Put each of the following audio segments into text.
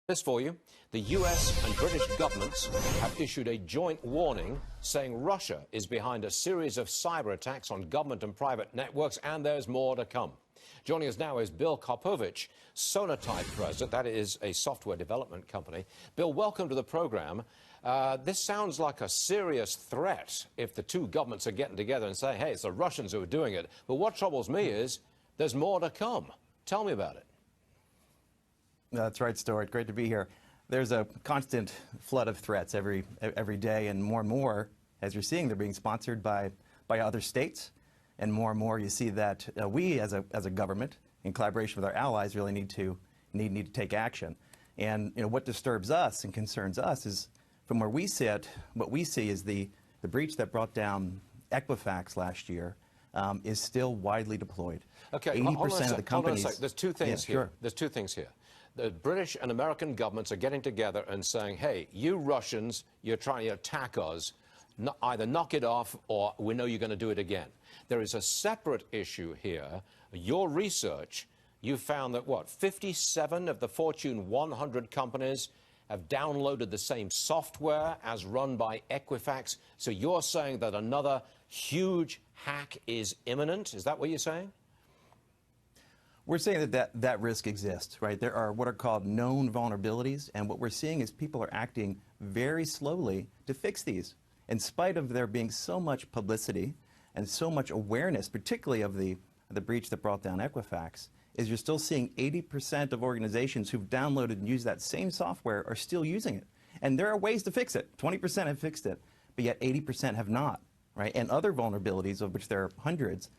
This for you. The US and British governments have issued a joint warning saying Russia is behind a series of cyber attacks on government and private networks, and there's more to come. Joining us now is Bill Karpovich, Sonatype president. That is a software development company. Bill, welcome to the program. This sounds like a serious threat if the two governments are getting together and saying, hey, it's the Russians who are doing it. But what troubles me is there's more to come. Tell me about it. That's right, Stuart. Great to be here. There's a constant flood of threats every day, and more, as you're seeing, they're being sponsored by other states, and more you see that we, as a government, in collaboration with our allies, really need to take action. And what disturbs us and concerns us is, from where we sit, what we see is the breach that brought down Equifax last year is still widely deployed. Okay, 80% of the companies. Hold on a sec. There's two things here. Sure. There's two things here. The British and American governments are getting together and saying, hey, you Russians, you're trying to attack us. Either knock it off or we know you're going to do it again. There is a separate issue here. Your research, you found that, 57 of the Fortune 100 companies have downloaded the same software as run by Equifax. So you're saying that another huge hack is imminent? Is that what you're saying? We're saying that risk exists, right? There are what are called known vulnerabilities, and what we're seeing is people are acting very slowly to fix these. In spite of there being so much publicity and so much awareness, particularly of the breach that brought down Equifax, is you're still seeing 80% of organizations who've downloaded and used that same software are still using it. And there are ways to fix it. 20% have fixed it, but yet 80% have not, right? And other vulnerabilities, of which there are hundreds,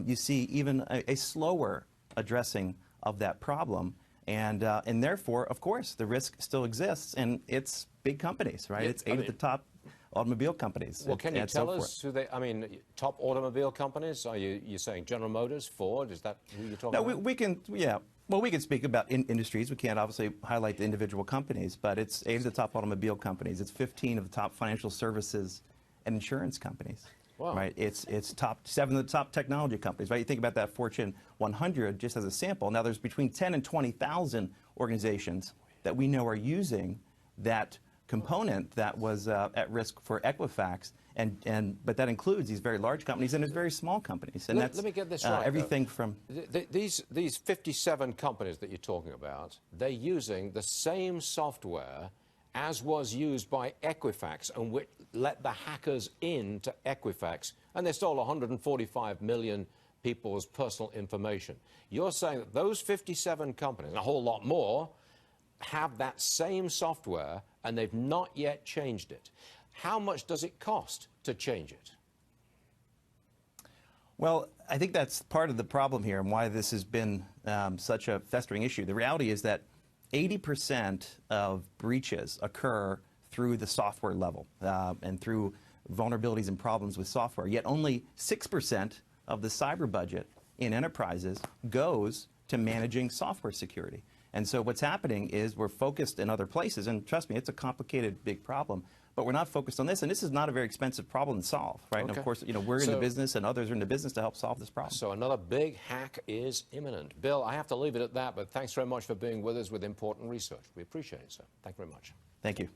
you see even a slower addressing of that problem, and therefore, of course, the risk still exists, and it's big companies, right? It's eight of the top automobile companies. Well, can you tell us who they? I mean, top automobile companies? Are you saying General Motors, Ford? Is that who you're talking about? No, we can, yeah. Well, we can speak about industries. We can't obviously highlight the individual companies, but it's 8 of the top automobile companies. It's 15 of the top financial services and insurance companies. Wow. Right, it's 7 of the top technology companies. Right, you think about that Fortune 100 just as a sample. Now there's between 10 and 20,000 organizations that we know are using that component that was at risk for Equifax, but that includes these very large companies and there's very small companies. And let me get this right. Everything from these 57 companies that you're talking about, they're using the same software as was used by Equifax, and which let the hackers into Equifax, and they stole 145 million people's personal information. You're saying that those 57 companies, and a whole lot more, have that same software, and they've not yet changed it. How much does it cost to change it? Well, I think that's part of the problem here and why this has been such a festering issue. The reality is that 80% of breaches occur through the software level and through vulnerabilities and problems with software, yet only 6% of the cyber budget in enterprises goes to managing software security. And so what's happening is we're focused in other places, and trust me, it's a complicated, big problem, but we're not focused on this, and this is not a very expensive problem to solve, right? Okay. And of course, we're in the business and others are in the business to help solve this problem. So another big hack is imminent. Bill, I have to leave it at that, but thanks very much for being with us with important research. We appreciate it, sir. Thank you very much. Thank you.